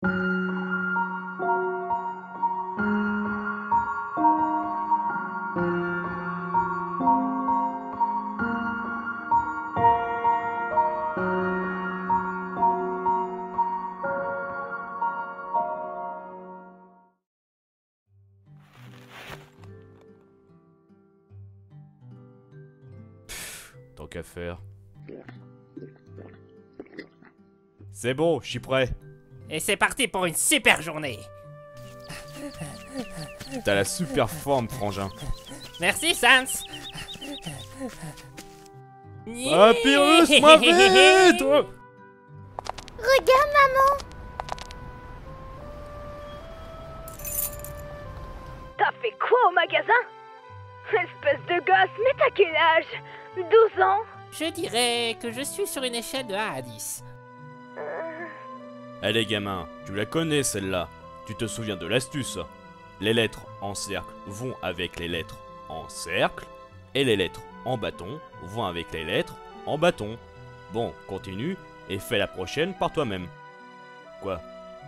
Tant qu'à faire. C'est bon, je suis prêt. Et c'est parti pour une super journée. T'as la super forme, frangin. Merci, Sans. Papyrus, moi vite! Regarde, maman. T'as fait quoi au magasin? Espèce de gosse, mais t'as quel âge? 12 ans? Je dirais que je suis sur une échelle de 1 à 10. Allez gamin, tu la connais celle-là. Tu te souviens de l'astuce. Les lettres en cercle vont avec les lettres en cercle, et les lettres en bâton vont avec les lettres en bâton. Bon, continue, et fais la prochaine par toi-même. Quoi?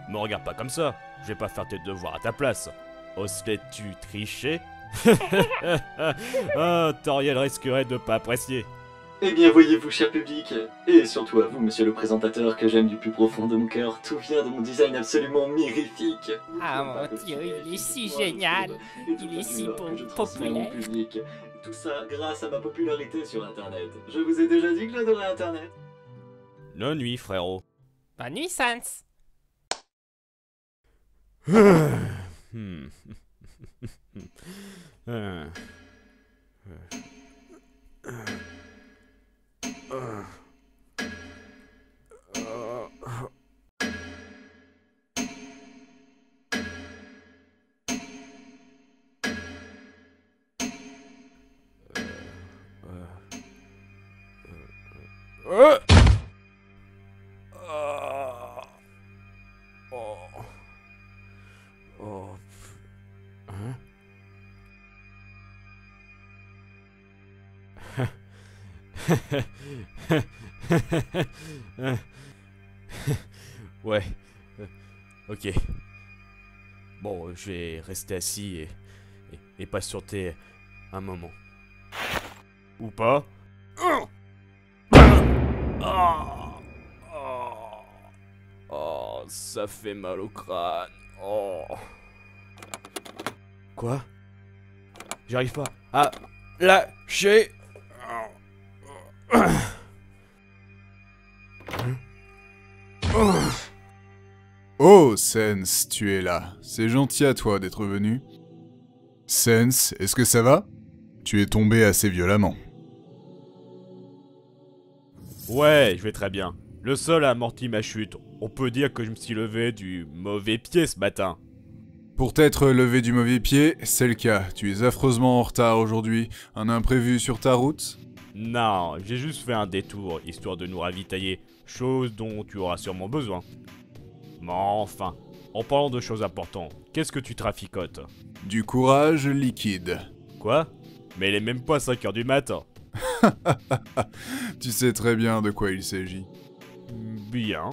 Me regarde pas comme ça, je vais pas faire tes devoirs à ta place. Oserais-tu tricher? Ah, Toriel risquerait de pas apprécier. Eh bien voyez-vous, cher public, et surtout à vous, monsieur le présentateur, que j'aime du plus profond de mon cœur, tout vient de mon design absolument mirifique. Ah mon Dieu, il est si génial. Il est si populaire. Public. Tout ça grâce à ma popularité sur Internet. Je vous ai déjà dit que j'adorais Internet. Bonne nuit, frérot. Bonne nuit, Sans. Hmm. Ouais. Ok. Bon, je vais rester assis et patienter un moment. Ou pas. Oh, ça fait mal au crâne. Oh. Quoi? J'arrive pas à lâcher. Oh, Sens, tu es là. C'est gentil à toi d'être venu. Sens, est-ce que ça va? Tu es tombé assez violemment. Ouais, je vais très bien. Le sol a amorti ma chute. On peut dire que je me suis levé du mauvais pied ce matin. Pour t'être levé du mauvais pied, c'est le cas. Tu es affreusement en retard aujourd'hui. Un imprévu sur ta route? Non, j'ai juste fait un détour, histoire de nous ravitailler, chose dont tu auras sûrement besoin. Mais enfin, en parlant de choses importantes, qu'est-ce que tu traficotes? Du courage liquide. Quoi? Mais il est même pas 5h du matin. Tu sais très bien de quoi il s'agit. Bien.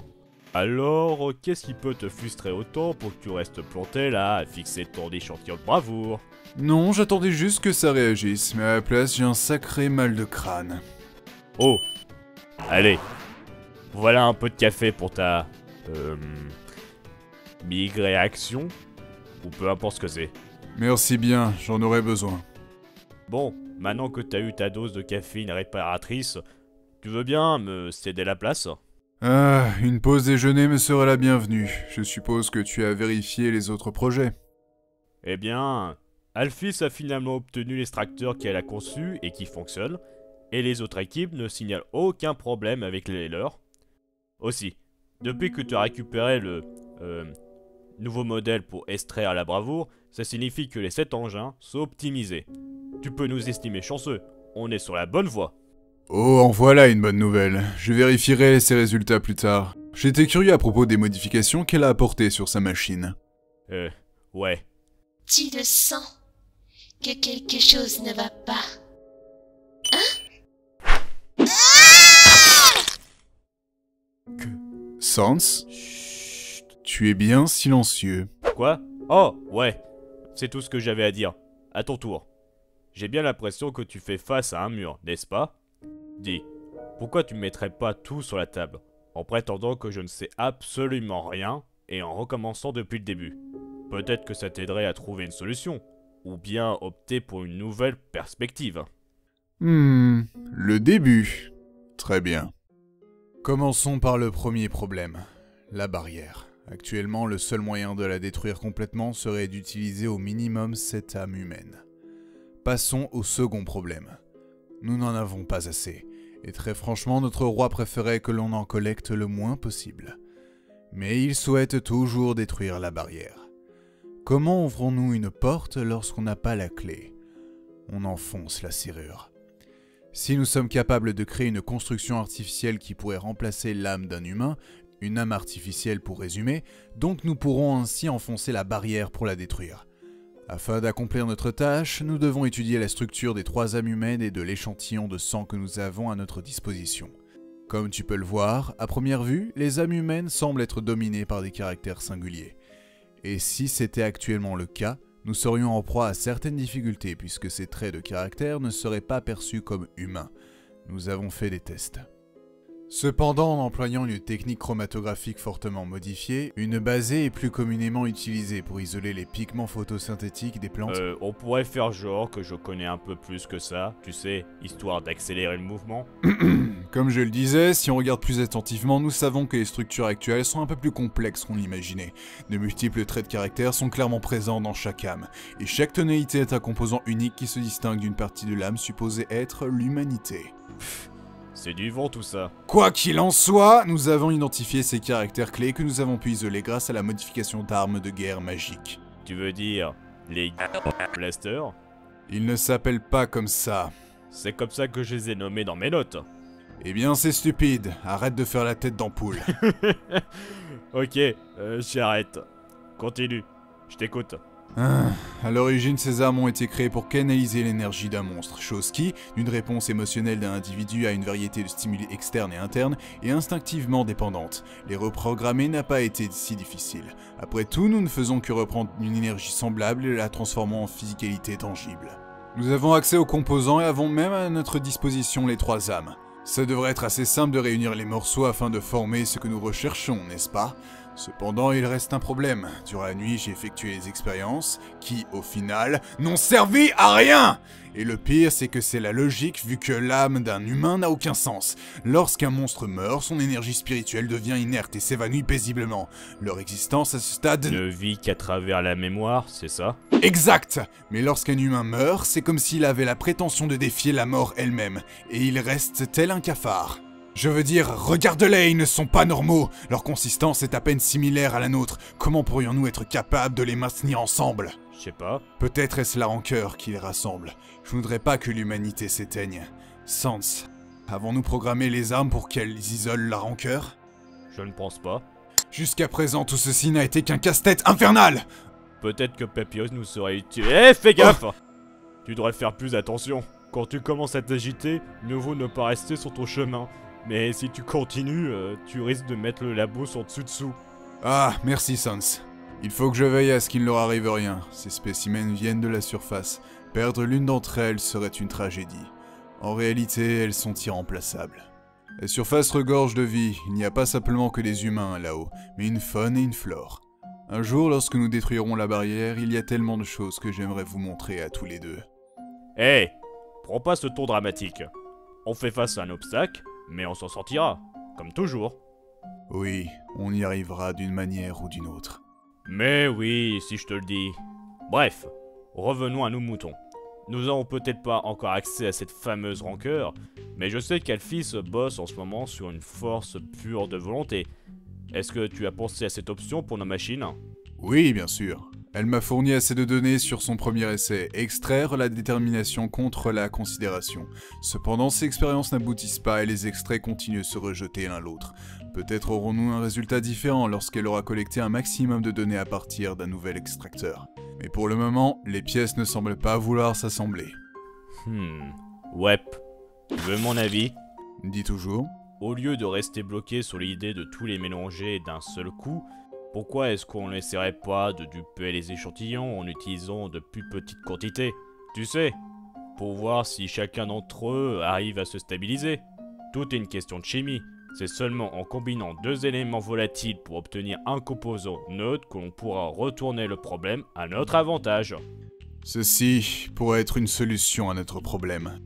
Alors, qu'est-ce qui peut te frustrer autant pour que tu restes planté là, à fixer ton échantillon de bravoure? Non, j'attendais juste que ça réagisse, mais à la place, j'ai un sacré mal de crâne. Oh! Allez. Voilà un peu de café pour ta... migréaction? Ou peu importe ce que c'est. Merci bien, j'en aurais besoin. Bon, maintenant que t'as eu ta dose de caféine réparatrice, tu veux bien me céder la place? Ah, une pause déjeuner me serait la bienvenue. Je suppose que tu as vérifié les autres projets. Eh bien, Alphys a finalement obtenu l'extracteur qu'elle a conçu et qui fonctionne, et les autres équipes ne signalent aucun problème avec les leurs. Aussi, depuis que tu as récupéré le nouveau modèle pour extraire la bravoure, ça signifie que les 7 engins sont optimisés. Tu peux nous estimer chanceux, on est sur la bonne voie. Oh, en voilà une bonne nouvelle. Je vérifierai ces résultats plus tard. J'étais curieux à propos des modifications qu'elle a apportées sur sa machine. Ouais. Tu le sens que quelque chose ne va pas. Sans? Chut. Tu es bien silencieux. Quoi? Oh, ouais. C'est tout ce que j'avais à dire. À ton tour. J'ai bien l'impression que tu fais face à un mur, n'est-ce pas? Dis, pourquoi tu ne mettrais pas tout sur la table, en prétendant que je ne sais absolument rien, et en recommençant depuis le début? Peut-être que ça t'aiderait à trouver une solution, ou bien opter pour une nouvelle perspective. Le début. Très bien. Commençons par le premier problème, la barrière. Actuellement, le seul moyen de la détruire complètement serait d'utiliser au minimum cette âme humaine. Passons au second problème. Nous n'en avons pas assez, et très franchement, notre roi préférait que l'on en collecte le moins possible. Mais il souhaite toujours détruire la barrière. Comment ouvrons-nous une porte lorsqu'on n'a pas la clé? On enfonce la serrure. Si nous sommes capables de créer une construction artificielle qui pourrait remplacer l'âme d'un humain, une âme artificielle pour résumer, donc nous pourrons ainsi enfoncer la barrière pour la détruire. Afin d'accomplir notre tâche, nous devons étudier la structure des 3 âmes humaines et de l'échantillon de sang que nous avons à notre disposition. Comme tu peux le voir, à première vue, les âmes humaines semblent être dominées par des caractères singuliers. Et si c'était actuellement le cas, nous serions en proie à certaines difficultés puisque ces traits de caractère ne seraient pas perçus comme humains. Nous avons fait des tests. Cependant, en employant une technique chromatographique fortement modifiée, une basée est plus communément utilisée pour isoler les pigments photosynthétiques des plantes. On pourrait faire genre que je connais un peu plus que ça, tu sais, histoire d'accélérer le mouvement. Comme je le disais, si on regarde plus attentivement, nous savons que les structures actuelles sont un peu plus complexes qu'on l'imaginait. De multiples traits de caractère sont clairement présents dans chaque âme, et chaque tonalité est un composant unique qui se distingue d'une partie de l'âme supposée être l'humanité. C'est du vent tout ça. Quoi qu'il en soit, nous avons identifié ces caractères clés que nous avons pu isoler grâce à la modification d'armes de guerre magiques. Tu veux dire les blasters? Ils ne s'appellent pas comme ça. C'est comme ça que je les ai nommés dans mes notes. Eh bien c'est stupide, arrête de faire la tête d'ampoule. Ok, j'arrête. Continue, je t'écoute. À l'origine, ces armes ont été créées pour canaliser l'énergie d'un monstre, chose qui, d'une réponse émotionnelle d'un individu à une variété de stimuli externes et internes, est instinctivement dépendante. Les reprogrammer n'a pas été si difficile. Après tout, nous ne faisons que reprendre une énergie semblable et la transformer en physicalité tangible. Nous avons accès aux composants et avons même à notre disposition les 3 âmes. Ça devrait être assez simple de réunir les morceaux afin de former ce que nous recherchons, n'est-ce pas ? Cependant, il reste un problème. Durant la nuit, j'ai effectué des expériences qui, au final, n'ont servi à rien! Et le pire, c'est que c'est la logique vu que l'âme d'un humain n'a aucun sens. Lorsqu'un monstre meurt, son énergie spirituelle devient inerte et s'évanouit paisiblement. Leur existence à ce stade ne vit qu'à travers la mémoire, c'est ça? Exact! Mais lorsqu'un humain meurt, c'est comme s'il avait la prétention de défier la mort elle-même, et il reste tel un cafard. Je veux dire, regarde-les, ils ne sont pas normaux. Leur consistance est à peine similaire à la nôtre. Comment pourrions-nous être capables de les maintenir ensemble? Je sais pas. Peut-être est-ce la rancœur qui les rassemble. Je voudrais pas que l'humanité s'éteigne. Sans, avons-nous programmé les armes pour qu'elles isolent la rancœur? Je ne pense pas. Jusqu'à présent, tout ceci n'a été qu'un casse-tête infernal! Peut-être que Papyrus nous serait utile. Eh, fais gaffe! Tu devrais faire plus attention. Quand tu commences à t'agiter, mieux vaut ne pas rester sur ton chemin. Mais si tu continues, tu risques de mettre le labo sur dessous. Ah, merci Sans. Il faut que je veille à ce qu'il ne leur arrive rien. Ces spécimens viennent de la surface. Perdre l'une d'entre elles serait une tragédie. En réalité, elles sont irremplaçables. La surface regorge de vie. Il n'y a pas simplement que des humains là-haut, mais une faune et une flore. Un jour, lorsque nous détruirons la barrière, il y a tellement de choses que j'aimerais vous montrer à tous les deux. Hé, prends pas ce ton dramatique. On fait face à un obstacle, mais on s'en sortira, comme toujours. Oui, on y arrivera d'une manière ou d'une autre. Mais oui, si je te le dis. Bref, revenons à nos moutons. Nous n'avons peut-être pas encore accès à cette fameuse rancœur, mais je sais qu'Alphys bosse en ce moment sur une force pure de volonté. Est-ce que tu as pensé à cette option pour nos machines? Oui, bien sûr. Elle m'a fourni assez de données sur son premier essai, extraire la détermination contre la considération. Cependant, ces expériences n'aboutissent pas et les extraits continuent de se rejeter l'un l'autre. Peut-être aurons-nous un résultat différent lorsqu'elle aura collecté un maximum de données à partir d'un nouvel extracteur. Mais pour le moment, les pièces ne semblent pas vouloir s'assembler. Ouais. Tu veux mon avis? Dis toujours. Au lieu de rester bloqué sur l'idée de tous les mélanger d'un seul coup, Pourquoi est-ce qu'on n'essaierait pas de duper les échantillons en utilisant de plus petites quantités? Tu sais, pour voir si chacun d'entre eux arrive à se stabiliser. Tout est une question de chimie. C'est seulement en combinant deux éléments volatiles pour obtenir un composant neutre que l'on pourra retourner le problème à notre avantage. Ceci pourrait être une solution à notre problème.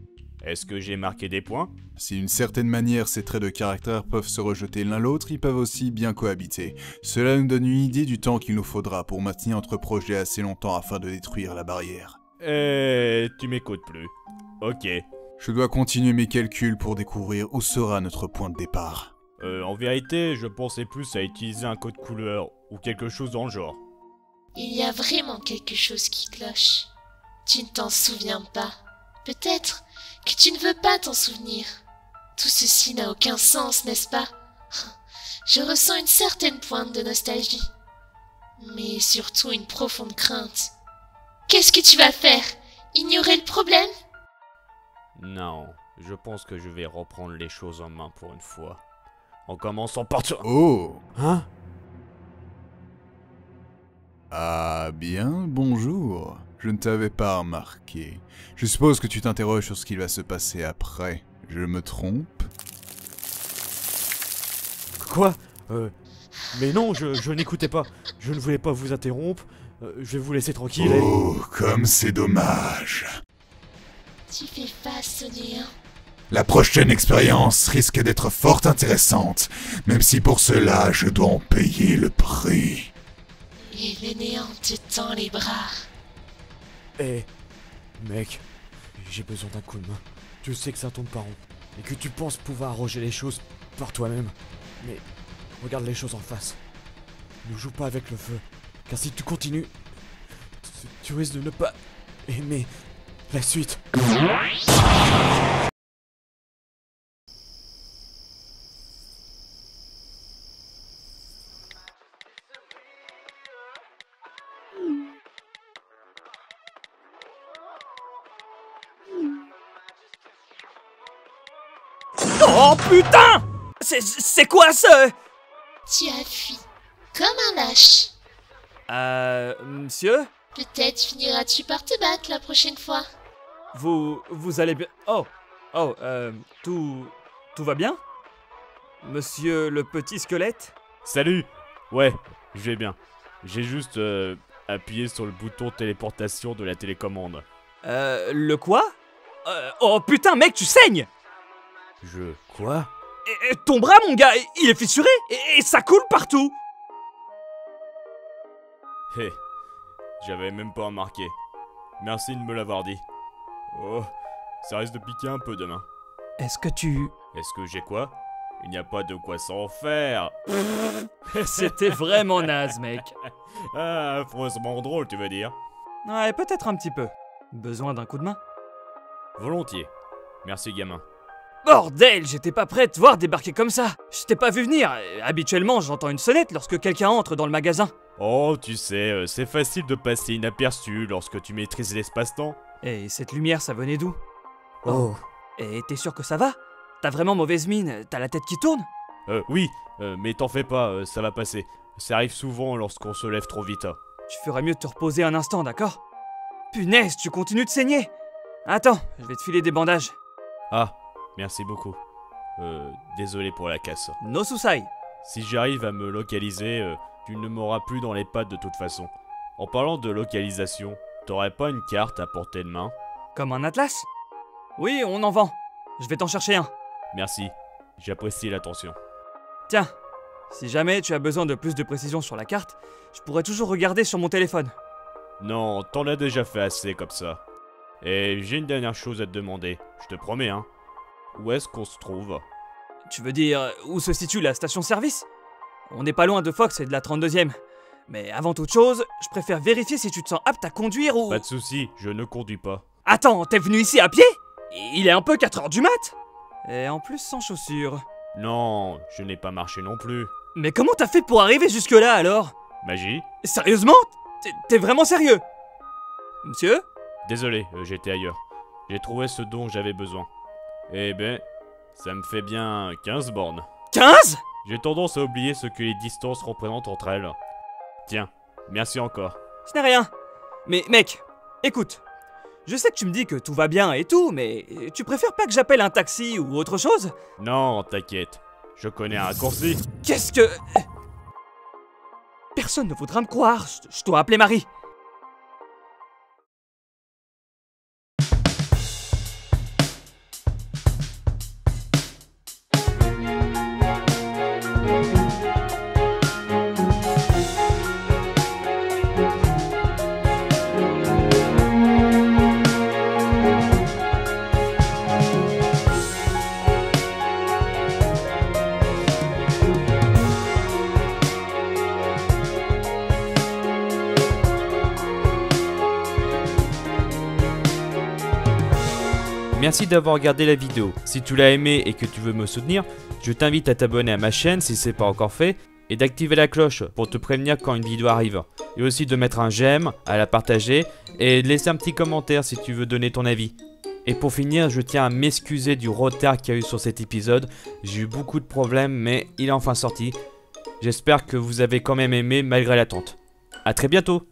Est-ce que j'ai marqué des points? Si d'une certaine manière ces traits de caractère peuvent se rejeter l'un l'autre, ils peuvent aussi bien cohabiter. Cela nous donne une idée du temps qu'il nous faudra pour maintenir notre projet assez longtemps afin de détruire la barrière. Tu m'écoutes plus. Ok. Je dois continuer mes calculs pour découvrir où sera notre point de départ. En vérité, je pensais plus à utiliser un code couleur ou quelque chose dans le genre. Il y a vraiment quelque chose qui cloche. Tu ne t'en souviens pas. Peut-être que tu ne veux pas t'en souvenir. Tout ceci n'a aucun sens, n'est-ce pas? Je ressens une certaine pointe de nostalgie. Mais surtout une profonde crainte. Qu'est-ce que tu vas faire? Ignorer le problème? Non, je pense que je vais reprendre les choses en main pour une fois. En commençant par toi. Oh! Hein? Ah bien, bonjour. Je ne t'avais pas remarqué. Je suppose que tu t'interroges sur ce qui va se passer après. Je me trompe? Quoi? Mais non, je n'écoutais pas. Je ne voulais pas vous interrompre. Je vais vous laisser tranquille. Oh, comme c'est dommage. Tu fais face au néant. La prochaine expérience risque d'être fort intéressante, même si pour cela je dois en payer le prix. Et le néant te tend les bras. Mec, j'ai besoin d'un coup de main. Je sais que ça tourne pas rond, et que tu penses pouvoir arranger les choses par toi-même. Mais regarde les choses en face. Ne joue pas avec le feu, car si tu continues, tu risques de ne pas aimer la suite. Oh putain! C'est quoi ce... Tu as fui. Comme un lâche. Monsieur? Peut-être finiras-tu par te battre la prochaine fois. Vous allez bien... tout va bien? Monsieur le petit squelette? Salut! Ouais, je vais bien. J'ai juste appuyé sur le bouton téléportation de la télécommande. Le quoi? Oh putain mec, tu saignes! Quoi? Et ton bras mon gars, il est fissuré et ça coule partout! Hé, j'avais même pas remarqué. Merci de me l'avoir dit. Oh, ça risque de piquer un peu demain. Est-ce que tu... Est-ce que j'ai quoi? Il n'y a pas de quoi s'en faire. C'était vraiment naze mec. Ah, faussement drôle, tu veux dire? Ouais, peut-être un petit peu. Besoin d'un coup de main? Volontiers. Merci, gamin. Bordel, j'étais pas prêt de te voir débarquer comme ça. Je t'ai pas vu venir. Habituellement, j'entends une sonnette lorsque quelqu'un entre dans le magasin. Oh, tu sais, c'est facile de passer inaperçu lorsque tu maîtrises l'espace-temps. Et cette lumière, ça venait d'où? Oh. Et t'es sûr que ça va? T'as vraiment mauvaise mine? T'as la tête qui tourne? Oui, mais t'en fais pas, ça va passer. Ça arrive souvent lorsqu'on se lève trop vite. Tu ferais mieux de te reposer un instant, d'accord? Punaise, tu continues de saigner! Attends, je vais te filer des bandages. Ah, merci beaucoup. Désolé pour la casse. No susai. Si j'arrive à me localiser, tu ne m'auras plus dans les pattes de toute façon. En parlant de localisation, t'aurais pas une carte à portée de main? Comme un atlas? Oui, on en vend. Je vais t'en chercher un. Merci, j'apprécie l'attention. Tiens, si jamais tu as besoin de plus de précision sur la carte, je pourrais toujours regarder sur mon téléphone. Non, t'en as déjà fait assez comme ça. Et j'ai une dernière chose à te demander, je te promets, hein. Où est-ce qu'on se trouve? Tu veux dire où se situe la station-service? On n'est pas loin de Fox et de la 32e. Mais avant toute chose, je préfère vérifier si tu te sens apte à conduire ou... Pas de soucis, je ne conduis pas. Attends, t'es venu ici à pied? Il est un peu 4h du mat. Et en plus sans chaussures. Non, je n'ai pas marché non plus. Mais comment t'as fait pour arriver jusque-là alors? Magie? Sérieusement? T'es vraiment sérieux? Monsieur? Désolé, j'étais ailleurs. J'ai trouvé ce dont j'avais besoin. Eh ben, ça me fait bien 15 bornes. 15? J'ai tendance à oublier ce que les distances représentent entre elles. Tiens, merci encore. Ce n'est rien. Mais mec, écoute. Je sais que tu me dis que tout va bien et tout, mais tu préfères pas que j'appelle un taxi ou autre chose? Non, t'inquiète. Je connais un raccourci. Qu'est-ce que... Personne ne voudra me croire. Je dois appeler Marie. Merci d'avoir regardé la vidéo. Si tu l'as aimé et que tu veux me soutenir, je t'invite à t'abonner à ma chaîne si ce n'est pas encore fait et d'activer la cloche pour te prévenir quand une vidéo arrive. Et aussi de mettre un j'aime, à la partager et de laisser un petit commentaire si tu veux donner ton avis. Et pour finir, je tiens à m'excuser du retard qu'il y a eu sur cet épisode. J'ai eu beaucoup de problèmes mais il est enfin sorti. J'espère que vous avez quand même aimé malgré l'attente. A très bientôt.